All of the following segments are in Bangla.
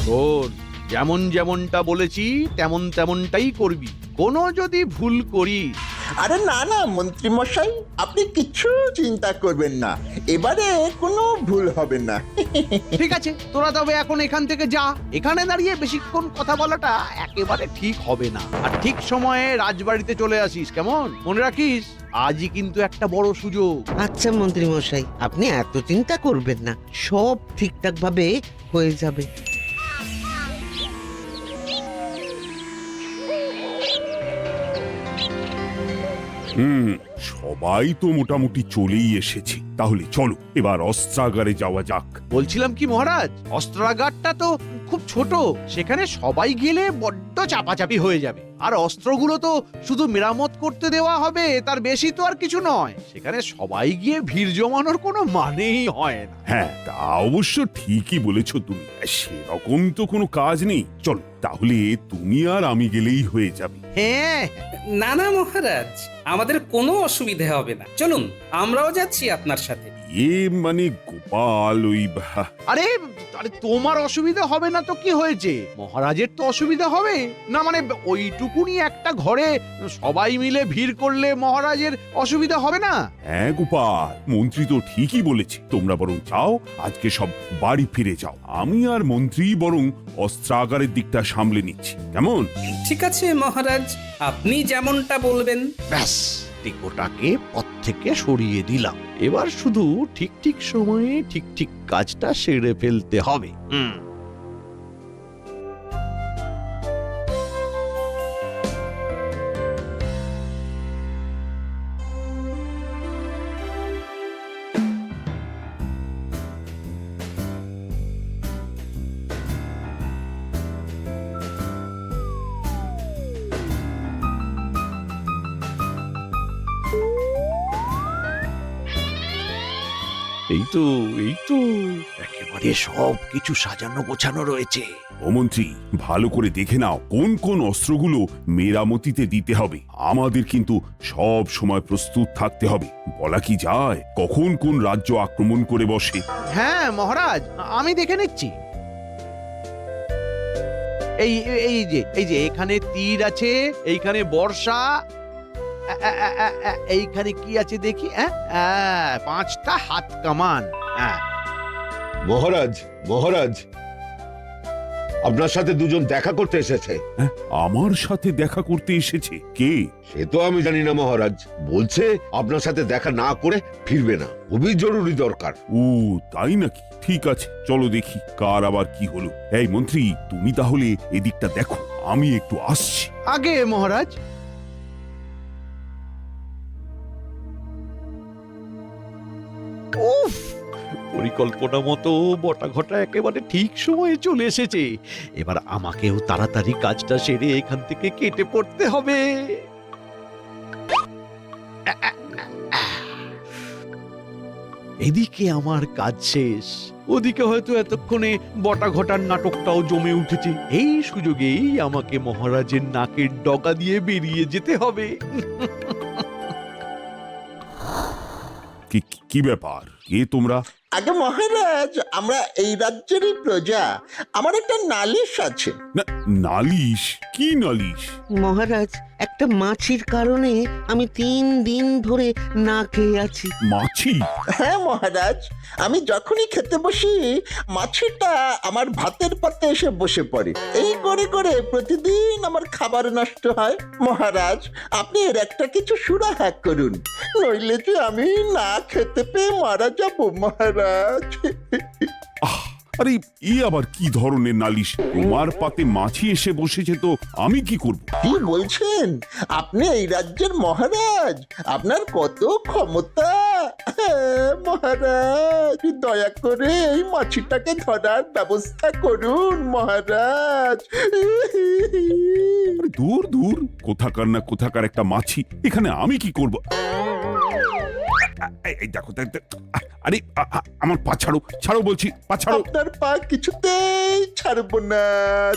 শোন, যেমন যেমনটা বলেছি তেমন তেমনটাই করবি। কোনো যদি ভুল করি আরে না না মন্ত্রী মশাই, আপনি কিচ্ছু চিন্তা করবেন না, এবারে কোনো ভুল হবে না। ঠিক আছে, তোরা তবে এখন এখান থেকে যা। এখানে দাঁড়িয়ে বেশিক্ষণ কথা বলাটা একেবারে ঠিক হবে না। আর ঠিক সময়ে রাজবাড়িতে চলে আসিস, কেমন? মনে রাখিস, আজই কিন্তু একটা বড় সুযোগ। আচ্ছা মন্ত্রী মশাই, আপনি এত চিন্তা করবেন না, সব ঠিকঠাক ভাবে হয়ে যাবে। সবাই তো মোটামুটি চলেই এসেছি, তাহলে চলো এবার অস্ত্রাগারে যাওয়া যাক। বলছিলাম কি মহারাজ, অস্ত্রাগারটা তো খুব ছোট, সেখানে সবাই গেলে বড্ড চাপাচাপি হয়ে যাবে। আর অস্ত্রগুলো তো শুধু মেরামত করতে দেওয়া হবে, তার বেশি তো আর কিছু নয়। সেখানে সবাই গিয়ে ভিড় জমানোর কোনো মানেই হয় না। হ্যাঁ, তা অবশ্য ঠিকই বলেছ তুমি, সেরকম তো কোনো কাজ নেই। চলো তাহলে তুমি আর আমি গেলেই হয়ে যাবে। হ্যাঁ, না না মহারাজ, আমাদের কোনো অসুবিধে হবে না, চলুন আমরাও যাচ্ছি আপনার সাথে। মানে গোপাল আরে আরে তোমার অসুবিধা হবে না তো কি হয়েছে? মহারাজের তো অসুবিধা হবে না, মানে ওইটুকুনি একটা ঘরে সবাই মিলে ভিড় করলে মহারাজের অসুবিধা হবে না? হ্যাঁ গোপাল, মন্ত্রী তো ঠিকই বলেছে। তোমরা বরং যাও, আজকে সব বাড়ি ফিরে যাও। আমি আর মন্ত্রী বরং অস্ত্রাগারের দিকটা সামলে নিচ্ছি, কেমন? ঠিক আছে মহারাজ, আপনি যেমনটা বলবেন। ব্যাস, ওটাকে পথ থেকে সরিয়ে দিলাম। এবার শুধু ঠিক ঠিক সময়ে ঠিক ঠিক কাজটা সেরে ফেলতে হবে। এই তো একেবারে সব কিছু সাজানো গোছানো রয়েছে। ও মন্ত্রী, ভালো করে দেখে নাও কোন কোন অস্ত্রগুলো মেরামতিতে দিতে হবে। আমাদের কিন্তু সব সময় প্রস্তুত থাকতে হবে। বলা কি যায় কখন কোন রাজ্য আক্রমণ করে বসে। হ্যাঁ মহারাজ, আমি দেখে নিচ্ছি। এই এই যে এখানে তীর আছে, এইখানে বর্ষা, এইখানে কি আছে দেখি, 5টা হাত কামান। মহারাজ, মহারাজ, আপনার সাথে দুজন দেখা করতে এসেছে। হ্যাঁ, আমার সাথে দেখা করতে এসেছে? কে? সে তো আমি জানি না মহারাজ, বলছে আপনার সাথে দেখা না করে ফিরবে না, খুবই জরুরি দরকার। ও তাই নাকি? ঠিক আছে, চলো দেখি কার আবার কি হলো। এই মন্ত্রী, তুমি তাহলে এদিকটা দেখো, আমি একটু আসছি। আগে মহারাজ। উফ, পরিকল্পনা মতো বটা ঘটা একেবারে ঠিক সময়ে চলে এসেছে। এবার আমাকেও তাড়াতাড়ি কাজটা সেরে এখান থেকে কেটে পড়তে হবে। এদিকে আমার কাজ শেষ, ওদিকে হয়তো এতক্ষণে বটা ঘটার নাটকটাও জমে উঠেছে। এই সুযোগেই আমাকে মহারাজের নাকের ডগা দিয়ে বেরিয়ে যেতে হবে। কি ব্যাপার? কে তোমরা? আগে মহারাজ, আমরা এই রাজ্যেরই প্রজা, আমার একটা নালিশ আছে। নালিশ? কি নালিশ? মহারাজ, একটা মাছির কারণে আমি 3 দিন ধরে না খেয়ে আছি। মাছি? হ্যাঁ মহারাজ, আমি যখনই খেতে বসি মাছিটা আমার ভাতের পাতে এসে বসে পড়ে। এই করে করে প্রতিদিন আমার খাবার নষ্ট হয়। মহারাজ, আপনি এর একটা কিছু সুরাহা করুন, নইলে যে আমি না খেতে পেয়ে মারা যাব মহারাজ। আরে এ আবার কি ধরনের নালিশ? তোমার পাতে মাছি এসে বসেছে তো আমি কি করব? কি বলছেন? আপনি এই রাজ্যের মহারাজ, আপনার কত ক্ষমতা। মহারাজ, দয়া করে এই মাছিটাকে ধরার ব্যবস্থা করুন মহারাজ। দূর দূর, কোথাকার না কোথাকার একটা মাছি, এখানে আমি কি করব? এই দেখো, আরে আমার পা ছাড়ো, ছাড়ো বলছি, পা ছাড়ো। আপনার পা কিছুতেই ছাড়বো না,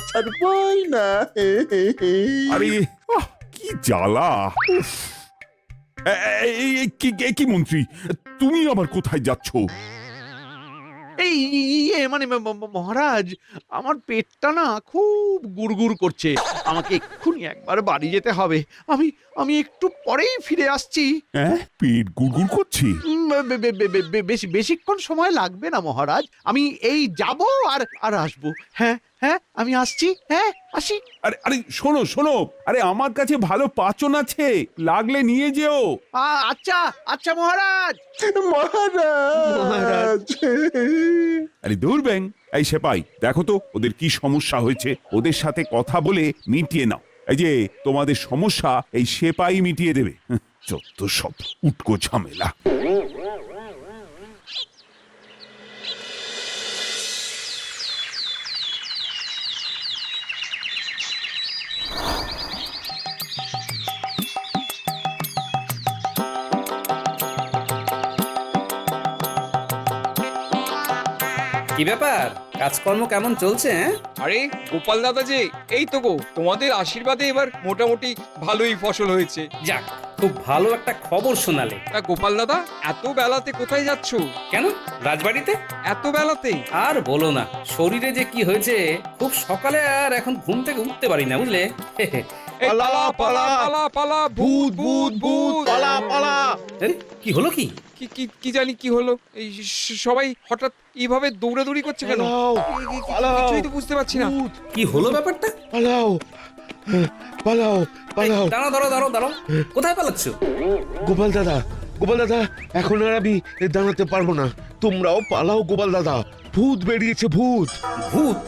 ছাড়বই না। আরে কি জ্বালা! কি মন্ত্রী, তুমি আবার কোথায় যাচ্ছ? মানে মহারাজ, আমার পেটটা না খুব গুড়গুড় করছে। আমাকে এক্ষুনি একবার বাড়ি যেতে হবে। আমি একটু পরেই ফিরে আসছি। হ্যাঁ, পেট গুড়গুড় করছে। বেশিক্ষণ সময় লাগবে না মহারাজ। আমি এই যাব আর আসবো। হ্যাঁ হ্যাঁ, আমি আসছি। হ্যাঁ, আসি। আরে আরে শোনো শোনো, আরে আমার কাছে ভালো পাচন আছে, লাগলে নিয়ে যেও। আচ্ছা আচ্ছা মহারাজ। মহারাজ আরে দূর ব্যাং, এই সেপাই দেখো তো ওদের কি সমস্যা হয়েছে, ওদের সাথে কথা বলে মিটিয়ে নাও। এই যে তোমাদের সমস্যা এই সেপাই মিটিয়ে দেবে। যত সব উটকো ঝামেলা। কি ব্যাপার, কাজকর্ম কেমন চলছে? হ্যাঁ, আরে গোপাল দাদা যে, এই তো গো, তোমাদের আশীর্বাদে এবার মোটামুটি ভালোই ফসল হয়েছে। যাক, খুব ভালো একটা খবর শোনালে। তা গোপাল দাদা, এত বেলাতে কোথায় যাচ্ছো? কেন, রাজবাড়িতে? এত বেলাতে? আর বলো না, শরীরে যে কি হয়েছে, খুব সকালে আর এখন ঘুম থেকে উঠতে পারি না, বুঝলে? এই পালা পালা পালা পালা, ভূত ভূত ভূত! পালা পালা। আরে, কি হলো কি? কি কি কি জানি কি হলো, এই সবাই হঠাৎ এইভাবে দৌড়াদৌড়ি করছে কেন? কিছুই তো বুঝতে পারছি না। কি হলো ব্যাপারটা? পালাও পালাও পালাও। দাঁড়াও দাঁড়াও দাঁড়াও দাঁড়াও, কোথায় পালাচ্ছ? গোপাল দাদা, গোপাল দাদা, এখন আর আমি দাঁড়াতে পারবো না, তোমরাও পালাও গোপাল দাদা, ভূত বেরিয়েছে, ভূত। ভূত?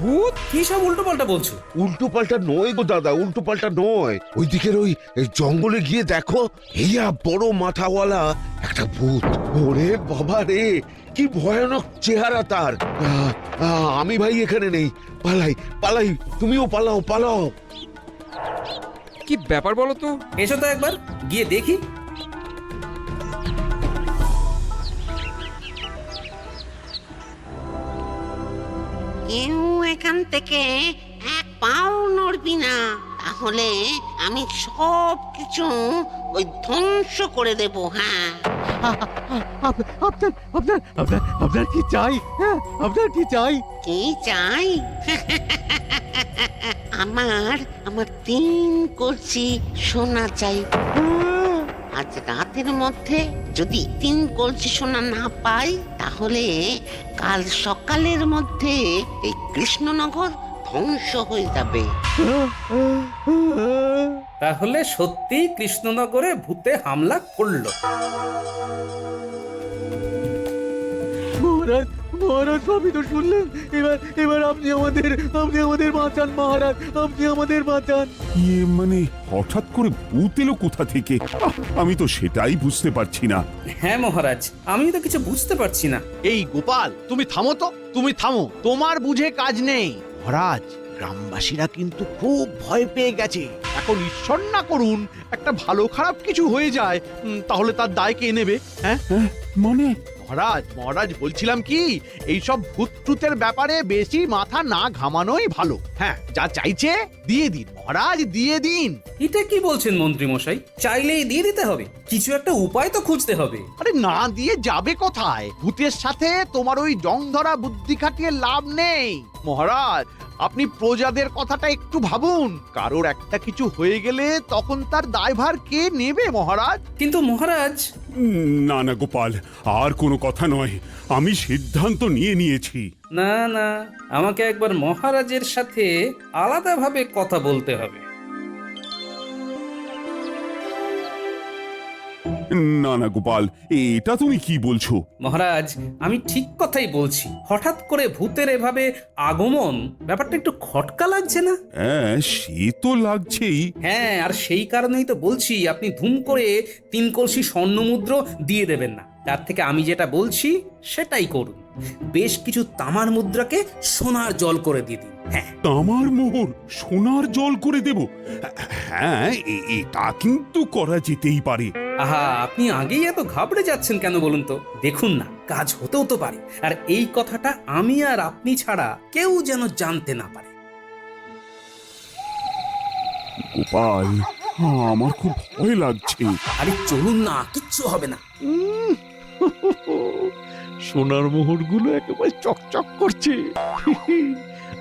ভূত? কি সব উল্টো পাল্টা বলছো? উল্টো পাল্টা নয় গো দাদা, উল্টো পাল্টা নয়, ওই দিকের ওই জঙ্গলে গিয়ে দেখো, ইয়া বড় মাথাওয়ালা একটা ভূত। ওরে বাবা রে, কি ভয়ানক চেহারা তার। আমি ভাই এখানে নেই, পালাই পালাই, তুমিও পালাও পালাও। কি ব্যাপার বলো তো? এসো তো একবার গিয়ে দেখি। কেউ এখান থেকে এক পাও নড়বি না, তাহলে আমি সব কিছু ওই ধ্বংস করে দেব। হ্যাঁ, আপনার কি চাই? হ্যাঁ, আপনার কি চাই? কি চাই? আমার আমার 3 কলসি সোনা চাই। আজ রাতের মধ্যে যদি 3 কলসি সোনা না পাই, তাহলে কাল সকালের মধ্যে এই কৃষ্ণনগর ধ্বংস হয়ে যাবে। তাহলে সত্যি কৃষ্ণনগরে ভূতে হামলা করলো? মহারাজ, মহারাজ সবই তো শুনলেন। এবার আপনি আমাদের বাঁচান মহারাজ, আপনি আমাদের বাঁচান। ইয়ে মানে হঠাৎ করে ভূত এলো কোথা থেকে? আমি তো সেটাই বুঝতে পারছি না। হ্যাঁ মহারাজ, আমি তো কিছু বুঝতে পারছি না। এই গোপাল, তুমি থামো তো, তুমি থামো, তোমার বুঝে কাজ নেই। মহারাজ, গ্রামবাসীরা কিন্তু খুব ভয় পেয়ে গেছে। এখন ঈশ্বর না করুন একটা ভালো খারাপ কিছু হয়ে যায়, তাহলে তার দায় কে নেবে? হ্যাঁ মানে মহারাজ বলছিলাম কি, এইসব ভূত টুতের ব্যাপারে বেশি মাথা না ঘামানোই ভালো। হ্যাঁ, যা চাইছে দিয়ে দিন মহারাজ, দিয়ে দিন। এটা কি বলছেন মন্ত্রী মশাই? চাইলেই দিয়ে দিতে হবে? কিছু একটা উপায় তো খুঁজতে হবে। আরে না দিয়ে যাবে কোথায়? ভূতের সাথে তোমার ওই জং ধরা বুদ্ধি খাটিয়ে লাভ নেই মহারাজ। আপনি প্রজাদের কথাটা একটু ভাবুন। কারোর একটা কিছু হয়ে গেলে তখন তার দায়ভার কে নেবে মহারাজ? কিন্তু মহারাজ, না না গোপাল, আর কোনো কথা নয়, আমি সিদ্ধান্ত নিয়ে নিয়েছি। না না, আমাকে একবার মহারাজের সাথে আলাদাভাবে কথা বলতে হবে। না না গোপাল, এটা তুমি কি বলছো? মহারাজ, আমি ঠিক কথাই বলছি। হঠাৎ করে ভূতের এভাবে আগমন, ব্যাপারটা একটু খটকা লাগছে না? হ্যাঁ, সে তো লাগছেই। হ্যাঁ, আর সেই কারণেই তো বলছি আপনি ধুম করে 3 কলসি স্বর্ণমুদ্র দিয়ে দেবেন না। তার থেকে আমি যেটা বলছি সেটাই করুন। বেশ কিছু তামার মুদ্রাকে সোনার জল করে দিয়ে দিন। হ্যাঁ, তামার মোহর সোনার জল করে দেব? হ্যাঁ, এটা কিন্তু করা যেতেই পারে। আহা, আপনি আগেই এত ঘাবড়ে যাচ্ছেন কেন বলুন তো? দেখুন না, কাজ হতেও তো পারে। আর এই কথাটা আমি আর আপনি ছাড়া কেউ যেন জানতে না পারে। গোপাল, আমার খুব ভয় লাগছে। আরে চলুন না, কিচ্ছু হবে না। সোনার মোহরগুলো একেবারে চকচক করছে।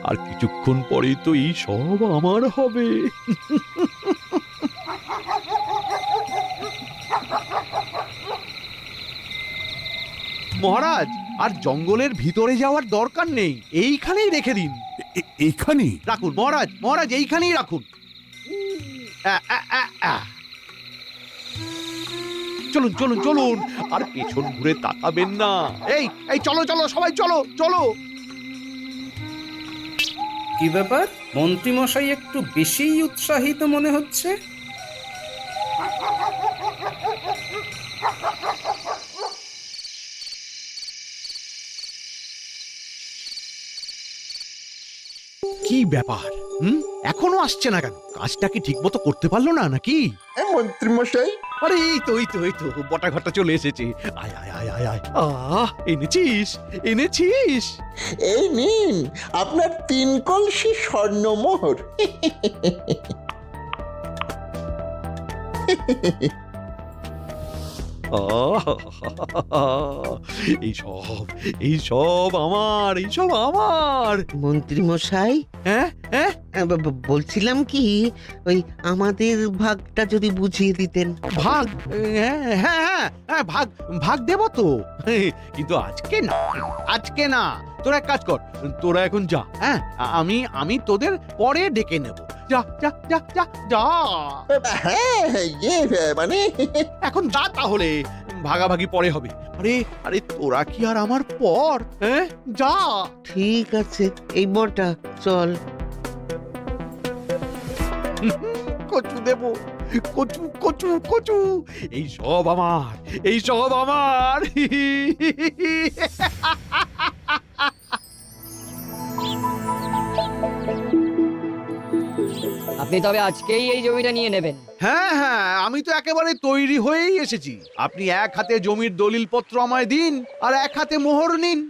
আর কিছুক্ষণ পরেই তো এই সব আমার হবে। মহারাজ, আর জঙ্গলের ভিতরে যাওয়ার দরকার নেই, এইখানেই রেখে দিন। এখানে রাখুন মহারাজ, মহারাজ এইখানেই রাখুন। আ, আ, আ, আ। চলুন চলুন চলুন, আর পেছন ঘুরে তাকাবেন না। এই এই চলো চলো সবাই চলো চলো। কি ব্যাপার, মন্ত্রীমশাই একটু বেশিই উৎসাহিত মনে হচ্ছে। কি ব্যাপার? এখনো আসছে না কেন? কাজটা কি ঠিক মতো করতে পারলো না নাকি? মন্ত্রী মশাই, আরে এই তো বটা ঘটা চলে এসেছে। আয় আয় আয় আয় আয়। এনেছিস এনেছিস? এই নিন আপনার 3 কলসি স্বর্ণমোহর। এইসব আমার, এইসব আমার। মন্ত্রী মশাই, হ্যাঁ হ্যাঁ, বলছিলাম কি, ওই আমাদের ভাগটা যদি বুঝিয়ে দিতেন। ভাগ? হ্যাঁ হ্যাঁ হ্যাঁ হ্যাঁ, ভাগ ভাগ দেব তো, কিন্তু আজকে না, আজকে না। তোরা এক কাজ কর, তোরা এখন যা। হ্যাঁ, আমি তোদের পরে ডেকে নেব। যা যা যা যা যা, হ্যাঁ মানে এখন যা তাহলে, ভাগাভাগি পরে হবে। আরে আরে, তোরা কি আর আমার পর? হ্যাঁ, যা। ঠিক আছে, এই বটা চল। কচু দেব, কচু কচু কচু, এই সব আমার, এই সব আমার। আপনি তবে আজকেই এই জমিটা নিয়ে নেবেন? হ্যাঁ হ্যাঁ, আমি তো একেবারে তৈরি হয়েই এসেছি। আপনি এক হাতে জমির দলিলপত্র আমায় দিন, আর এক হাতে মোহর নিন।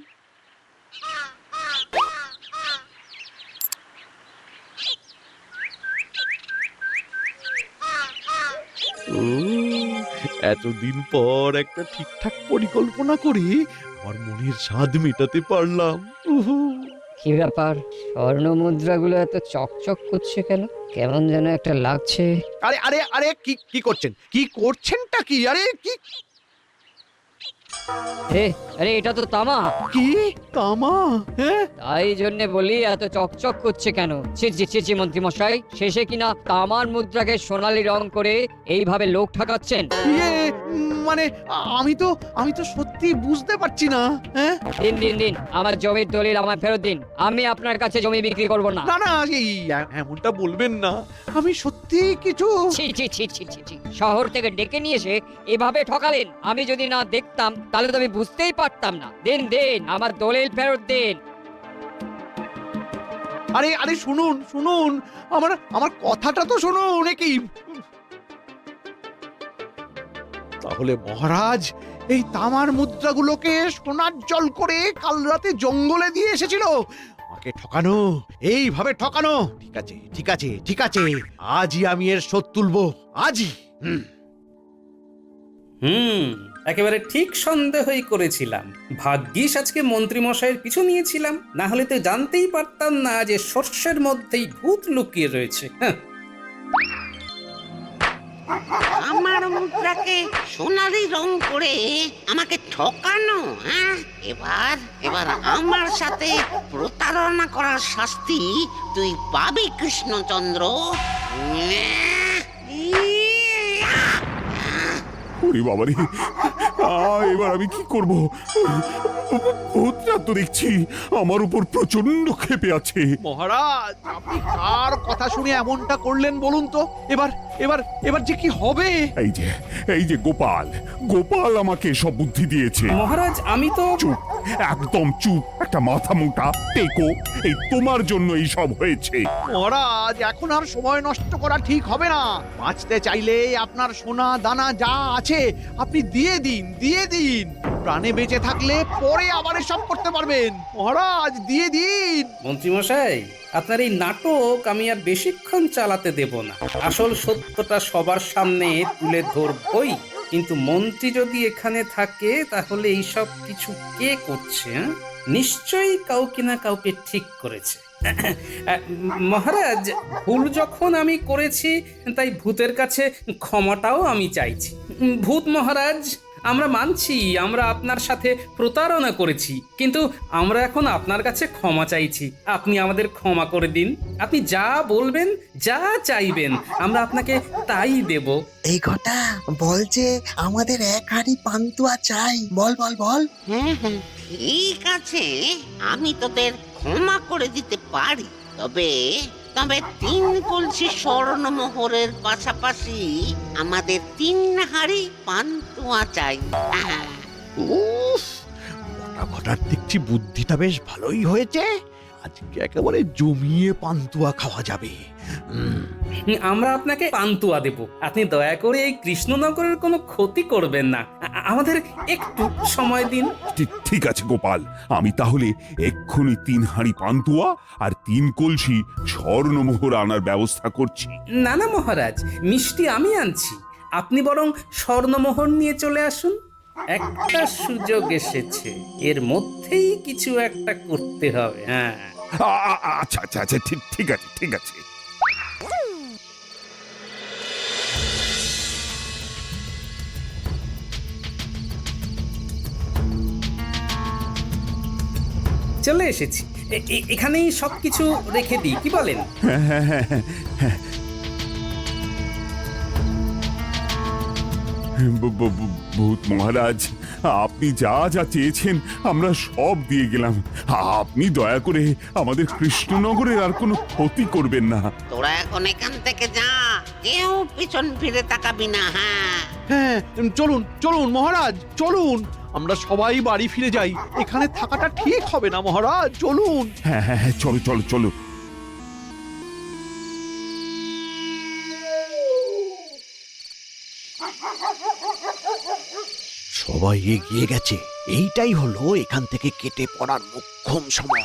এতদিন পর একটা ঠিকঠাক পরিকল্পনা করে আমার মনের স্বাদ মেটাতে পারলাম। উহু। কি ব্যাপার, স্বর্ণ মুদ্রাগুলো এত চকচক করছে কেন? কেমন যেন একটা লাগছে। আরে আরে আরে, কি কি করছেন? কি করছেনটা কি? আরে কি আরে এটা তো তামা। কি তামা? হ্যাঁ, তাই জন্য বলি এত চকচক করছে কেন। ছি মন্ত্রী মশাই, শেষে কিনা তামার মুদ্রাকে সোনালী রং করে এইভাবে লোক ঠকাচ্ছেন। ইয়ে, মানে আমি তো সত্যি বুঝতে পারছি না। হ্যাঁ, দিন দিন দিন, আমার জমির দলিল আমায় ফেরত দিন। আমি আপনার কাছে জমি বিক্রি করব না। না না, এই এমনটা বলবেন না। আমি সত্যি কিছু। ছি। শহর থেকে ডেকে নিয়ে এসে এভাবে ঠকালেন। আমি যদি না দেখতাম তাহলে তো আমি বুঝতেই পারতাম না। দিন আমার দলিল ফেরত দিন। আরে আরে, শুনুন শুনুন, আমার কথাটা তো শুনুন। কি তাহলে মহারাজ এই তামার মুদ্রাগুলোকে সোনার জল করে কাল রাতে জঙ্গলে দিয়ে এসেছিল আমাকে ঠকানো, এইভাবে ঠকানো? ঠিক আছে ঠিক আছে ঠিক আছে, আজই আমি এর শোধ তুলবো, আজই। একেবারে ঠিক সন্দেহই করেছিলাম। ভাগ্যিস আজকে মন্ত্রী মশাইয়ের পিছু নিয়েছিলাম, না হলে তো জানতেই পারতাম না যে শস্যের মধ্যেই ভূত লুকিয়ে রয়েছে। হ্যাঁ, আমার মুদ্রাকে সোনালি রং করে আমাকে ঠকানো। হ্যাঁ, এবার আমার সাথে প্রতারণা করার শাস্তি তুই পাবি কৃষ্ণচন্দ্র। ওরে বাবারে, এবার আমি কি করব? ভূতটা তো দেখছি আমার উপর প্রচন্ড ক্ষেপে আছে। মহারাজ, আপনি কার কথা শুনে এমনটা করলেন বলুন তো? এবার এবার এবার যে কি হবে? এই যে গোপাল আমাকে সব বুদ্ধি দিয়েছে। মহারাজ আমি তো চুপ, একদম চুপ, একটা মাথা মোটা টেকো। এই তোমার জন্য এই সব হয়েছে। মহারাজ, এখন আর সময় নষ্ট করা ঠিক হবে না। বাঁচতে চাইলে আপনার সোনা দানা যা আছে আপনি দিয়ে দিন। প্রাণে বেঁচে থাকলে পরে আবার এসব করতে পারবেন। মহারাজ, দিয়ে দিন। মন্ত্রী মশাই, আপনার এই নাটক আমি আর বেশিক্ষণ চালাতে দেব না। আসল সত্যটা সবার সামনে তুলে ধরবই। কিন্তু মন্ত্রী যদি এখানে থাকে তাহলে এই সব কিছু কে করছে? হ্যাঁ? নিশ্চয়ই কাউকে না কাউকে ঠিক করেছে। মহারাজ, ভুল যখন আমি করেছি তাই ভূতের কাছে ক্ষমাটাও আমি চাইছি। ভূত মহারাজ, আমরা মানছি আমরা আপনার সাথে প্রতারণা করেছি, কিন্তু আমরা এখন আপনার কাছে ক্ষমা চাইছি। আপনি আমাদের ক্ষমা করে দিন। আপনি যা বলবেন, যা চাইবেন, আমরা আপনাকে তাই দেব। এই ঘটা বল যে আমাদের এক হাঁড়ি পান্তুয়া চাই, বল বল বল। হ্যাঁ হ্যাঁ, ঠিক আছে, আমি তোদের ক্ষমা করে দিতে পারি। তবে তবে 3 কলসি স্বর্ণমোহরের পাশাপাশি আমাদের 3 হাঁড়ি পান্তুয়া চাই। উফ, মোটা ঘটার দেখছি বুদ্ধিটা বেশ ভালোই হয়েছে। আজকে একেবারে জমিয়ে পান্তুয়া খাওয়া যাবে। আমরা আপনাকে পান্তুয়া দেব। আপনি দয়া করে এই কৃষ্ণনগরের কোনো ক্ষতি করবেন না। আমাদের একটু সময় দিন। ঠিক আছে গোপাল, আমি তাহলে এক্ষুনি 3 হাঁড়ি পান্তুয়া আর 3 কলসি স্বর্ণমোহর আনার ব্যবস্থা করছি। না না মহারাজ, মিষ্টি আমি আনছি। আপনি বরং স্বর্ণমোহর নিয়ে চলে আসুন। একটা সুযোগ এসেছে, এর মধ্যেই কিছু একটা করতে হবে। হ্যাঁ, আচ্ছা আচ্ছা আচ্ছা, ঠিক আছে ঠিক আছে। চলে এসেছি। এখানেই সবকিছু রেখে দিই, কি বলেন? ভূত মহারাজ, আপনি যা যা চেয়েছেন আমরা সব দিয়ে গেলাম। আপনি দয়া করে আমাদের কৃষ্ণনগরের আর কোনো ক্ষতি করবেন না। তোরা এখন এখান থেকে যা, কেউ পিছন ফিরে তাকাবি না। হ্যাঁ হ্যাঁ, চলুন চলুন মহারাজ, চলুন। আমরা সবাই বাড়ি ফিরে যাই। এখানে থাকাটা ঠিক হবে না মহারাজ, চলুন। হ্যাঁ হ্যাঁ হ্যাঁ, চলো চলো চলো। সবাই এগিয়ে গেছে, এইটাই হলো এখান থেকে কেটে পড়ার মোক্ষম সময়।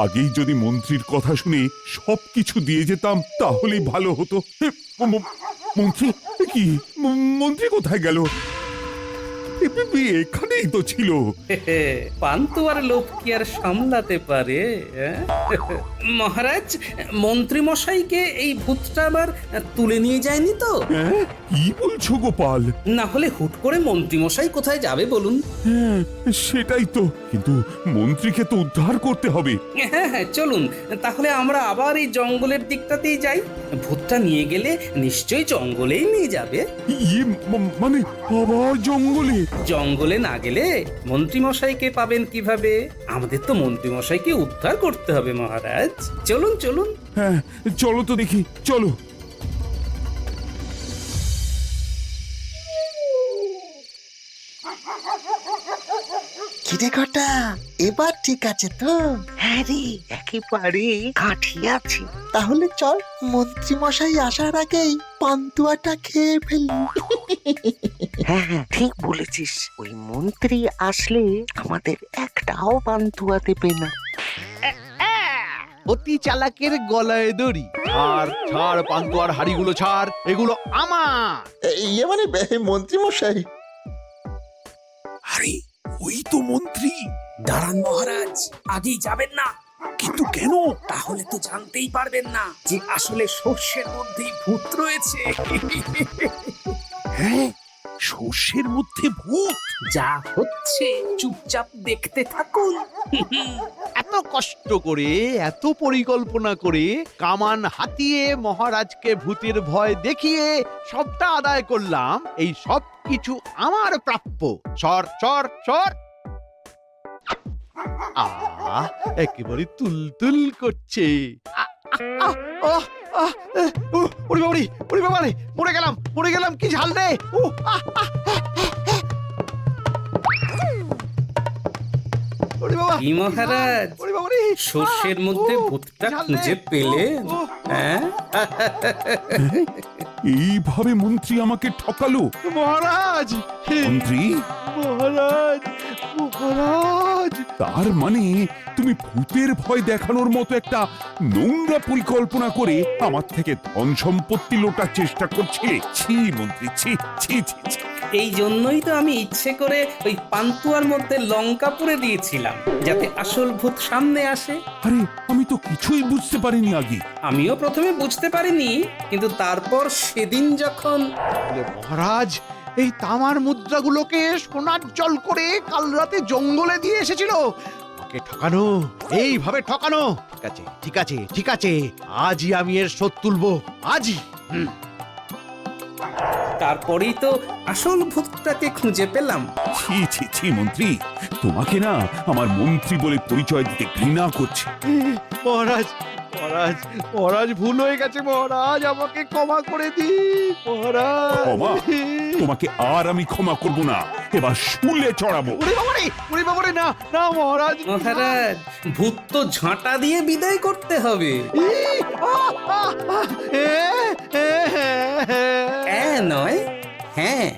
আগেই যদি মন্ত্রীর কথা শুনে সবকিছু দিয়ে যেতাম তাহলেই ভালো হতো। মন্ত্রী কি? মন্ত্রী কোথায় গেল? এখানেই তো ছিল। পান্তুয়ার লোভ কি আর সামলাতে পারে? মহারাজ, মন্ত্রী মশাইকে এই ভূতটা আবার তুলে নিয়ে যায়নি তো? কি বলছো গোপাল? না হলে হুট করে মন্ত্রী মশাই কোথায় যাবে বলুন? হ্যাঁ, সেটাই তো। কিন্তু মন্ত্রীকে তো উদ্ধার করতে হবে। হ্যাঁ হ্যাঁ, চলুন তাহলে আমরা আবার এই জঙ্গলের দিকটাতেই যাই। ভূতটা নিয়ে গেলে নিশ্চয়ই জঙ্গলেই নিয়ে যাবে। মানে আবার জঙ্গলে? জঙ্গলে না গেলে মন্ত্রী মশাইকে পাবেন কিভাবে? আমাদের তো মন্ত্রী মশাইকে উদ্ধার করতে হবে মহারাজ। চলুন চলুন। হ্যাঁ, চলো তো দেখি, চলো। কিরে ঘটা, এবার ঠিক আছে তো? হ্যাঁ রে, একেবারে কাঠি আছে। তাহলে চল, মন্ত্রী মশাই আসার আগেই পান্তুয়াটা খেয়ে ফেলি। হ্যাঁ হ্যাঁ, ঠিক বলেছিস। ওই মন্ত্রী আসলে আমাদের একটাও পান্তুয়া দেবে না। অতি চালাকের গলায় দড়ি। ছাড় ছাড়, পান্তুয়ার হাড়িগুলো ছাড়, এগুলো আমার। ইয়ে মানে মন্ত্রী মশাই। আরে ওই তো মন্ত্রী। দাঁড়ান মহারাজ, আগেই যাবেন না। কিন্তু কেন? তাহলে তো জানতেই পারবেন না যে আসলে শস্যের মধ্যেই ভূত রয়েছে। হ্যাঁ, শস্যের মধ্যে ভূত? যা হচ্ছে চুপচাপ দেখতে থাকুন। এত কষ্ট করে, এত পরিকল্পনা করে, কামান হাতিয়ে মহারাজকে ভূতের ভয় দেখিয়ে সবটা আদায় করলাম। এই সব কিছু আমার প্রাপ্য। সর সর সর। একেবারে তুলতুল করছে। মরে গেলাম, কি ঝাল রে। কি মহারাজ, শস্যের মধ্যে ভূতটা খুঁজে পেলেন? হ্যাঁ, এইভাবে মন্ত্রী আমাকে ঠকালো। মহারাজ, মন্ত্রী, মহারাজ, মহারাজ। তার মানে তুমি ভূতের ভয় দেখানোর মতো একটা নোংরা পরিকল্পনা করে আমার থেকে ধন সম্পত্তি লোটার চেষ্টা করছিলে। ছি মন্ত্রী, ছি ছি ছি ছি। এই জন্যই তো আমি ইচ্ছে করে ওই পান্তুয়ার মধ্যে লঙ্কা পুড়ে দিয়েছিলাম, যাতে আসল ভূত সামনে আসে। আরে আমি তো কিছুই বুঝতে পারিনি আগে। আমিও প্রথমে বুঝতে পারিনি, কিন্তু তারপর সেদিন যখন বলে, মহারাজ এই তামার মুদ্রাগুলোকে সোনার জল করে কাল রাতে জঙ্গলে দিয়ে এসেছিল। ওকে ঠকানো, এইভাবে ঠকানো। ঠিক আছে ঠিক আছে ঠিক আছে, আজই আমি এর শোধ তুলবো, আজই। তারপরেই তো আসল ভূতটাকে খুঁজে পেলাম। ছি ছি ছি মন্ত্রী, তোমাকে না আমার মন্ত্রী বলে পরিচয় দিতে ঘৃণা করছে। মহারাজ মহারাজ মহারাজ, ভুল হয়ে গেছে মহারাজ, আমাকে ক্ষমা করে দিন মহারাজ। ক্ষমা? তোমাকে আর আমি ক্ষমা করব না, এবার শুলে চড়াবো। ওরে বাবারে, না না মহারাজ। মহারাজ, ভূত তো ঝাঁটা দিয়ে বিদায় করতে হবে। নয়, হ্যাঁ।